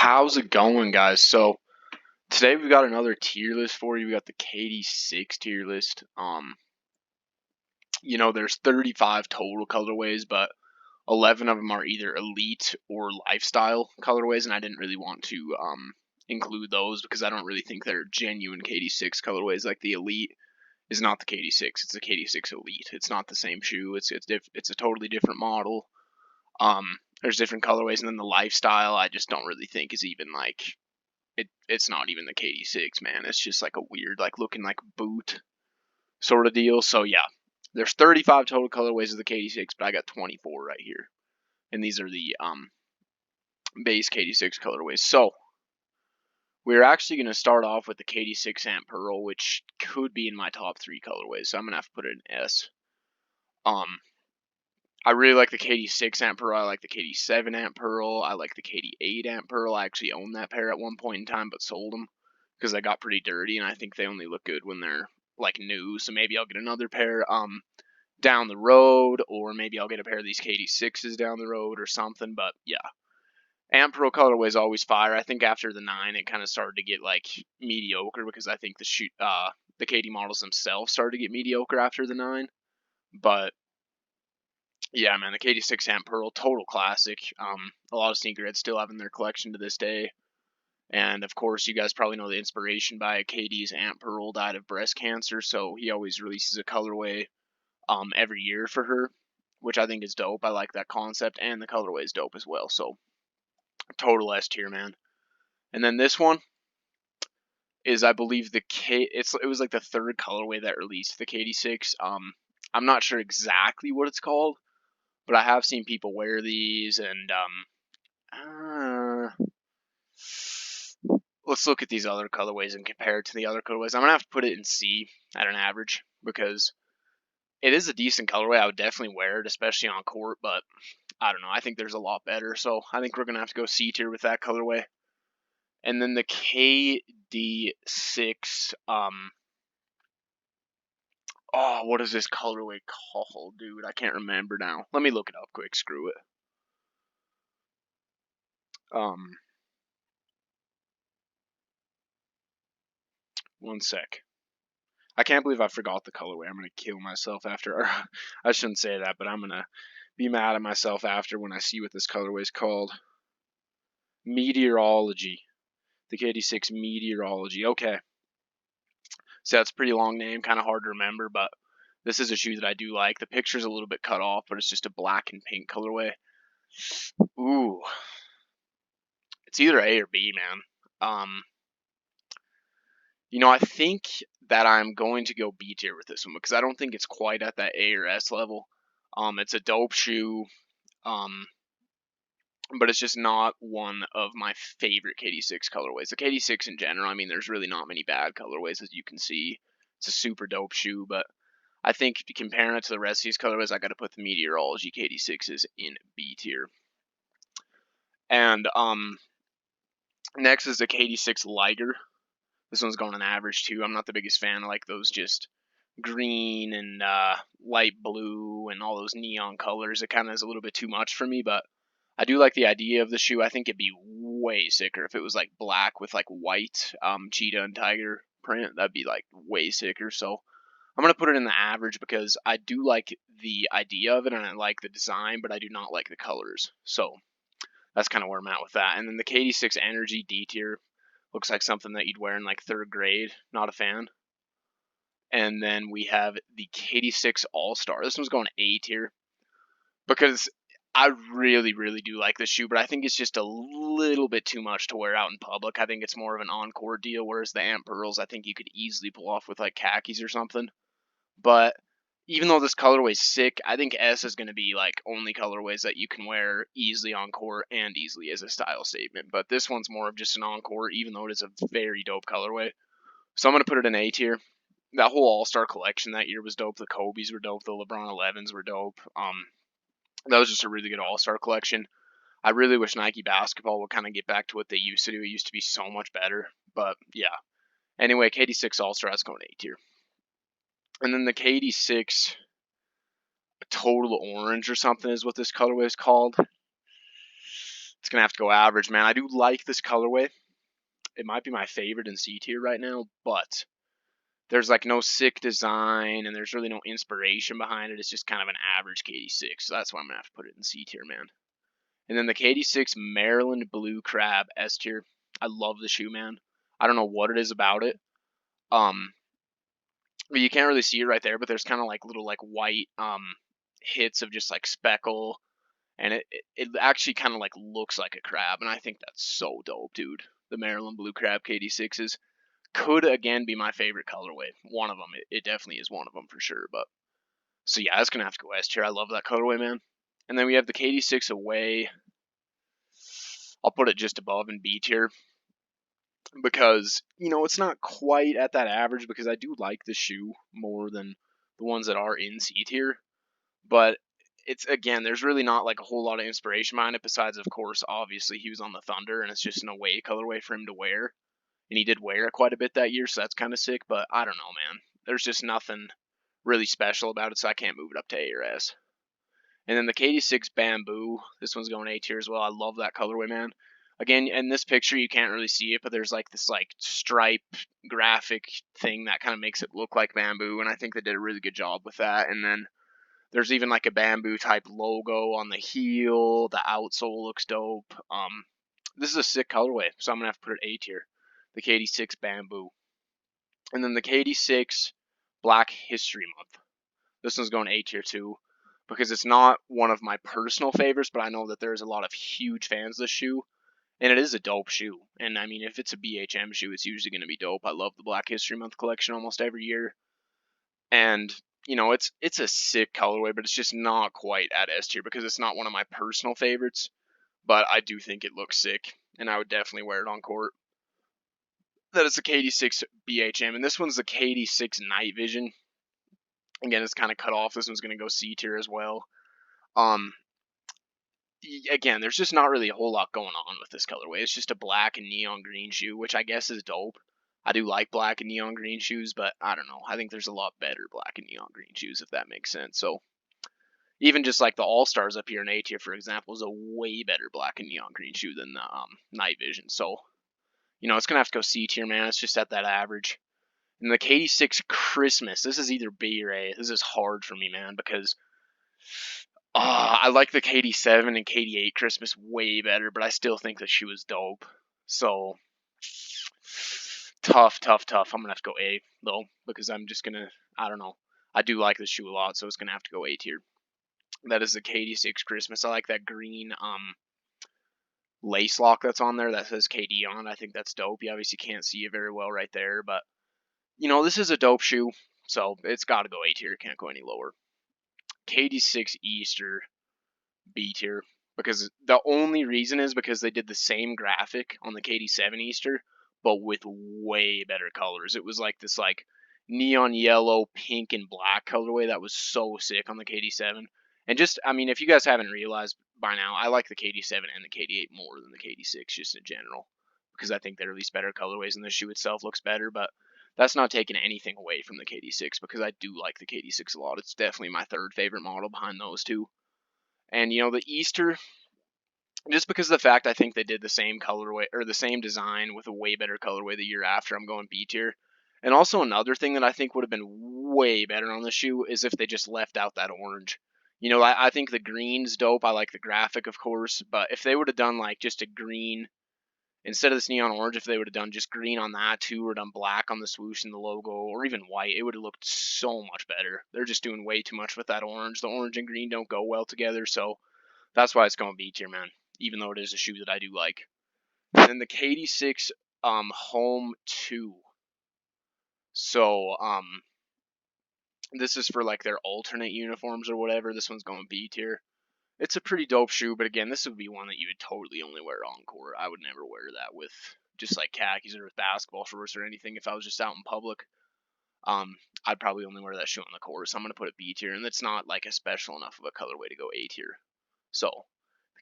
How's it going, guys? So today we got another tier list for you. We got the KD6 tier list. There's 35 total colorways, but 11 of them are either elite or lifestyle colorways, and I didn't really want to include those because I don't really think they're genuine KD6 colorways. Like the elite is not the KD6; it's the KD6 Elite. It's not the same shoe. It's a totally different model. There's different colorways, and then the lifestyle I just don't really think is even like it's not even the KD6, man. It's just like a weird, like looking like boot sort of deal. So yeah, there's 35 total colorways of the KD6, but I got 24 right here, and these are the base KD6 colorways. So we're actually going to start off with the KD6 Ant Pearl, which could be in my top 3 colorways. So I'm gonna have to put it in S. I really like the KD6 Ant Pearl. I like the KD7 Ant Pearl. I like the KD8 Ant Pearl. I actually owned that pair at one point in time, but sold them because I got pretty dirty, and I think they only look good when they're like new. So maybe I'll get another pair down the road, or maybe I'll get a pair of these KD6s down the road or something. But yeah, Ant Pearl colorway is always fire. I think after the 9, it kind of started to get like mediocre because I think the KD models themselves started to get mediocre after the 9. But yeah, man, the KD6 Ant Pearl, total classic. A lot of sneakerheads still have in their collection to this day. And of course, you guys probably know the inspiration by KD's Aunt Pearl died of breast cancer, so he always releases a colorway every year for her, which I think is dope. I like that concept, and the colorway is dope as well. So total S tier, man. And then this one is, I believe, it was like the 3rd colorway that released the KD6. I'm not sure exactly what it's called, but I have seen people wear these, and let's look at these other colorways and compare it to the other colorways. I'm going to have to put it in C at an average because it is a decent colorway. I would definitely wear it, especially on court, but I don't know. I think there's a lot better, so I think we're going to have to go C tier with that colorway. And then the KD6, what is this colorway called, dude? I can't remember now. Let me look it up quick. Screw it. One sec. I can't believe I forgot the colorway. I'm going to kill myself after. I shouldn't say that, but I'm going to be mad at myself after when I see what this colorway is called. Meteorology. The KD6 Meteorology. Okay. So that's a pretty long name, kind of hard to remember, but this is a shoe that I do like. The picture's a little bit cut off, but it's just a black and pink colorway. Ooh. It's either A or B, man. I think that I'm going to go B tier with this one because I don't think it's quite at that A or S level. It's a dope shoe, but it's just not one of my favorite KD6 colorways. The KD6 in general, I mean, there's really not many bad colorways, as you can see. It's a super dope shoe, but I think comparing it to the rest of these colorways, I got to put the Meteorology KD6s in B tier. And next is the KD6 Liger. This one's going on average too. I'm not the biggest fan of like those just green and light blue and all those neon colors. It kind of is a little bit too much for me, but I do like the idea of the shoe. I think it'd be way sicker if it was like black with like white cheetah and tiger print. That'd be like way sicker. So I'm going to put it in the average because I do like the idea of it and I like the design, but I do not like the colors. So that's kind of where I'm at with that. And then the KD6 Energy D tier looks like something that you'd wear in like 3rd grade. Not a fan. And then we have the KD6 All-Star. This one's going A tier because I really, really do like this shoe, but I think it's just a little bit too much to wear out in public. I think it's more of an encore deal, whereas the Ant Pearls, I think you could easily pull off with like khakis or something. But even though this colorway is sick, I think S is going to be like only colorways that you can wear easily on court and easily as a style statement. But this one's more of just an encore, even though it is a very dope colorway. So I'm going to put it in A tier. That whole All-Star collection that year was dope. The Kobe's were dope. The LeBron 11s were dope. That was just a really good All-Star collection. I really wish Nike basketball would kind of get back to what they used to do. It used to be so much better. But yeah. Anyway, KD6 All-Star, that's going A tier. And then the KD6 Total Orange or something is what this colorway is called. It's going to have to go average, man. I do like this colorway. It might be my favorite in C tier right now, but there's like no sick design and there's really no inspiration behind it. It's just kind of an average KD6. So that's why I'm going to have to put it in C tier, man. And then the KD6 Maryland Blue Crab S tier. I love the shoe, man. I don't know what it is about it. But you can't really see it right there, but there's kind of like little like white hits of just like speckle, and it actually kind of like looks like a crab, and I think that's so dope, dude. The Maryland Blue Crab KD6s could again be my favorite colorway. One of them, it definitely is one of them for sure. But so yeah, that's gonna have to go S tier. I love that colorway, man. And then we have the KD6 Away. I'll put it just above in B tier because it's not quite at that average because I do like the shoe more than the ones that are in C tier. But it's again, there's really not like a whole lot of inspiration behind it besides, of course, obviously he was on the Thunder and it's just an away colorway for him to wear, and he did wear it quite a bit that year, so that's kind of sick. But I don't know, man. There's just nothing really special about it, so I can't move it up to A or S. And then the KD6 Bamboo, this one's going A tier as well. I love that colorway, man. Again, in this picture you can't really see it, but there's like this like stripe graphic thing that kind of makes it look like bamboo, and I think they did a really good job with that. And then there's even like a bamboo type logo on the heel. The outsole looks dope. This is a sick colorway, so I'm gonna have to put it A tier. The KD6 Bamboo. And then the KD6 Black History Month. This one's going A tier too, because it's not one of my personal favorites, but I know that there's a lot of huge fans of this shoe, and it is a dope shoe. And I mean, if it's a BHM shoe, it's usually going to be dope. I love the Black History Month collection almost every year, and it's a sick colorway, but it's just not quite at S tier because it's not one of my personal favorites. But I do think it looks sick, and I would definitely wear it on court. That is the KD6 BHM, and this one's the KD6 Night Vision. Again, it's kind of cut off. This one's going to go C tier as well. Um, Again, there's just not really a whole lot going on with this colorway. It's just a black and neon green shoe, which I guess is dope. I do like black and neon green shoes, but I don't know. I think there's a lot better black and neon green shoes, if that makes sense. So even just like the All-Stars up here in A tier, for example, is a way better black and neon green shoe than the Night Vision. So, it's going to have to go C tier, man. It's just at that average. And the KD6 Christmas, this is either B or A. This is hard for me, man, because I like the KD7 and KD8 Christmas way better, but I still think the shoe is dope. So, tough. I'm going to have to go A, though, because I'm just going to, I don't know. I do like this shoe a lot, so it's going to have to go A tier. That is the KD6 Christmas. I like that green lace lock that's on there that says KD on it. I think that's dope. You obviously can't see it very well right there, but, this is a dope shoe, so it's got to go A tier. It can't go any lower. KD6 Easter, B tier, because the only reason is because they did the same graphic on the KD7 Easter, but with way better colors. It was like this like neon yellow, pink, and black colorway that was so sick on the KD7. And just, I mean, if you guys haven't realized by now, I like the KD7 and the KD8 more than the KD6 just in general, because I think they're at least better colorways and the shoe itself looks better. But that's not taking anything away from the KD6 because I do like the KD6 a lot. It's definitely my third favorite model behind those two. And the Easter, just because of the fact I think they did the same colorway or the same design with a way better colorway the year after, I'm going B tier. And also another thing that I think would have been way better on the shoe is if they just left out that orange. I think the green's dope. I like the graphic, of course, but if they would have done like just a green instead of this neon orange, if they would have done just green on that too, or done black on the swoosh and the logo, or even white, it would have looked so much better. They're just doing way too much with that orange. The orange and green don't go well together, so that's why it's going B tier, man. Even though it is a shoe that I do like. And then the KD6 Home 2. So this is for like their alternate uniforms or whatever. This one's going B tier. It's a pretty dope shoe, but again, this would be one that you would totally only wear on court. I would never wear that with just like khakis or with basketball shorts or anything. If I was just out in public, I'd probably only wear that shoe on the court. So I'm gonna put it B tier, and it's not like a special enough of a colorway to go A tier. So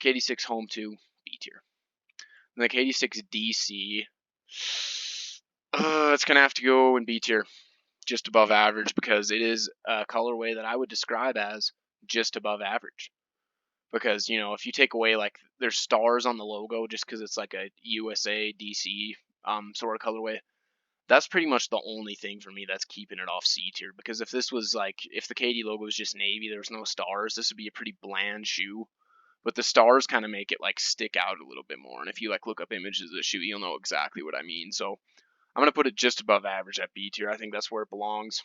the KD6 Home 2, B tier. And the KD6 DC, it's gonna have to go in B tier, just above average, because it is a colorway that I would describe as just above average. because, you know, if you take away, like, there's stars on the logo just because it's like a USA DC sort of colorway, that's pretty much the only thing for me that's keeping it off C tier. Because if this was like, if the KD logo was just navy, there was no stars, this would be a pretty bland shoe. But the stars kind of make it like stick out a little bit more. And if you like look up images of the shoe, you'll know exactly what I mean. So I'm gonna put it just above average at B tier. I think that's where it belongs.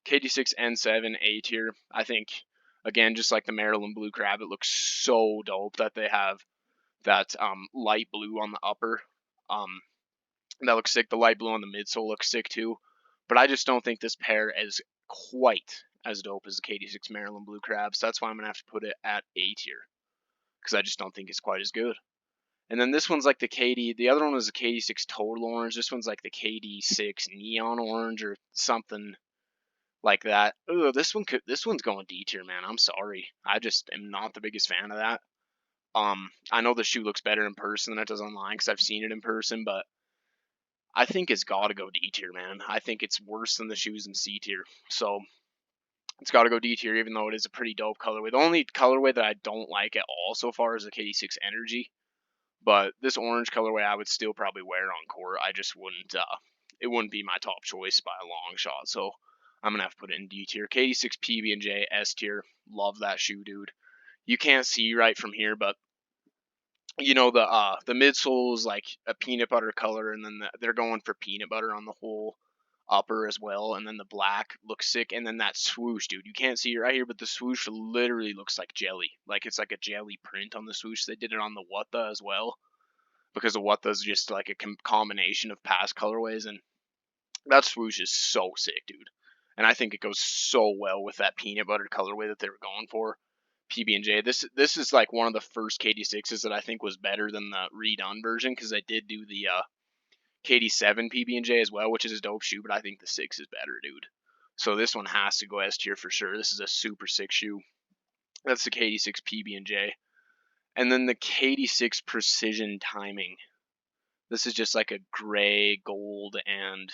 KD6 N7 A tier. I think, again, just like the Maryland Blue Crab, it looks so dope that they have that light blue on the upper. Um, that looks sick. The light blue on the midsole looks sick too. But I just don't think this pair is quite as dope as the KD6 Maryland Blue Crab. So that's why I'm going to have to put it at A tier. Because I just don't think it's quite as good. And then this one's like the KD. The other one was the KD6 Total Orange. This one's like the KD6 Neon Orange or something like that. Ooh, this one's going D tier, man. I'm sorry. I just am not the biggest fan of that. I know the shoe looks better in person than it does online because I've seen it in person, but I think it's got to go D tier, man. I think it's worse than the shoes in C tier. So it's got to go D tier, even though it is a pretty dope colorway. The only colorway that I don't like at all so far is the KD6 Energy. But this orange colorway I would still probably wear on court. I just wouldn't, it wouldn't be my top choice by a long shot. So I'm going to have to put it in D tier. KD6 PB&J S tier. Love that shoe, dude. You can't see right from here, but you know the midsole is like a peanut butter color, and then they're going for peanut butter on the whole upper as well, and then the black looks sick, and then that swoosh, dude, you can't see it right here, but the swoosh literally looks like jelly, like it's like a jelly print on the swoosh. They did it on the Wutta as well, because the Wutta is just like a combination of past colorways, and that swoosh is so sick, dude. And I think it goes so well with that peanut butter colorway that they were going for. PB&J. This is like one of the first KD6s that I think was better than the redone version, because they did do the KD7 PB&J as well, which is a dope shoe, but I think the 6 is better, dude. So this one has to go S tier for sure. This is a super sick shoe. That's the KD6 PB&J. And then the KD6 Precision Timing. This is just like a gray, gold, and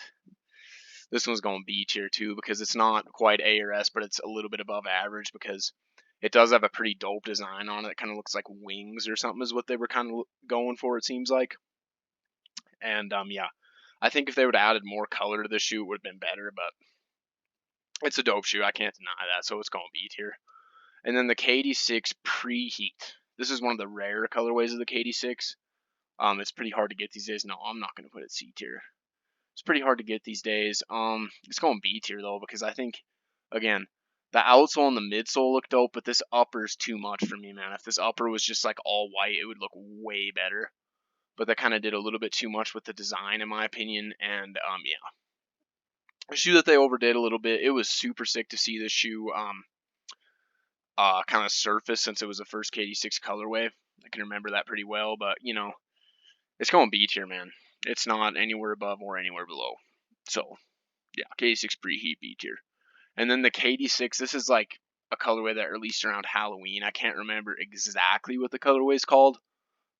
this one's going B tier too, because it's not quite A or S, but it's a little bit above average because it does have a pretty dope design on it. It kind of looks like wings or something is what they were kind of going for, it seems like. And yeah, I think if they would have added more color to the shoe, it would have been better, but it's a dope shoe. I can't deny that, so it's going B tier. And then the KD6 Preheat. This is one of the rare colorways of the KD6. It's pretty hard to get these days. No, I'm not going to put it C tier. It's pretty hard to get these days. It's going B tier though, because I think, again, the outsole and the midsole look dope, but this upper is too much for me, man. If this upper was just like all white, it would look way better. But they kind of did a little bit too much with the design, in my opinion. And yeah, a shoe that they overdid a little bit. It was super sick to see this shoe kind of surface, since it was the first KD6 colorway. I can remember that pretty well, but you know, it's going B tier, man. It's not anywhere above or anywhere below. So yeah, KD6 Preheat B tier. And then the KD6, this is like a colorway that released around Halloween. I can't remember exactly what the colorway is called,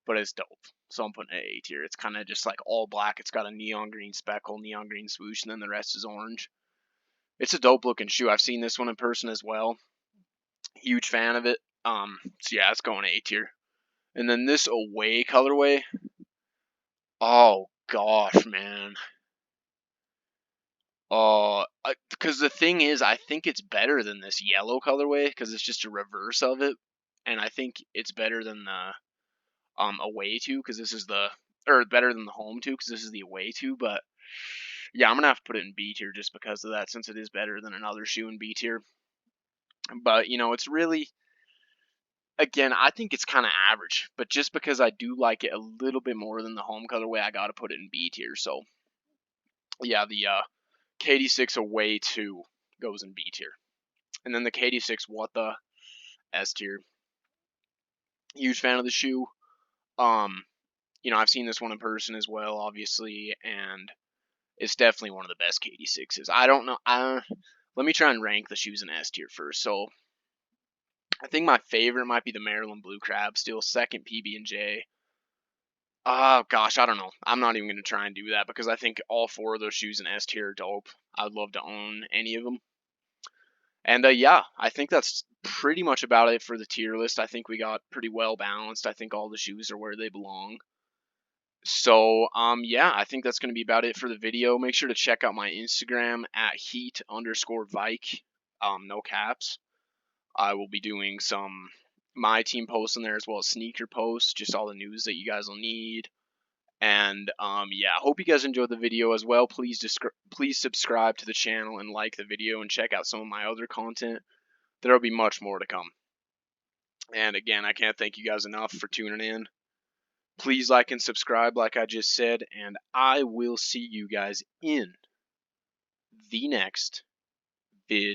but it's dope. So I'm putting it A tier. It's kind of just like all black. It's got a neon green speckle, neon green swoosh, and then the rest is orange. It's a dope looking shoe. I've seen this one in person as well. Huge fan of it. So yeah, it's going A tier. And then this away colorway. Oh gosh, man. Because the thing is, I think it's better than this yellow colorway because it's just a reverse of it, and I think it's better than the away two because this is the or better than the home two because this is the away two. But yeah, I'm gonna have to put it in B tier just because of that, since it is better than another shoe in B tier. But you know, it's really, again, I think it's kind of average, but just because I do like it a little bit more than the home colorway, I gotta put it in B tier. So yeah, the KD6 away 2 goes in B tier. And then the KD6 Wutta S tier. Huge fan of the shoe. You know, I've seen this one in person as well, obviously, and it's definitely one of the best KD6s. I don't know. Let me try and rank the shoes in S tier first. So I think my favorite might be the Maryland Blue Crab. Still second PB&J. Oh gosh, I don't know. I'm not even gonna try and do that because I think all 4 of those shoes in S tier are dope. I'd love to own any of them. And yeah, I think that's pretty much about it for the tier list. I think we got pretty well balanced. I think all the shoes are where they belong. So yeah, I think that's going to be about it for the video. Make sure to check out my Instagram at heat_Vike, no caps. I will be doing some my team posts in there as well as sneaker posts, just all the news that you guys will need. And yeah, hope you guys enjoyed the video as well. Please subscribe to the channel and like the video and check out some of my other content. There will be much more to come. And again, I can't thank you guys enough for tuning in. Please like and subscribe like I just said, and I will see you guys in the next video.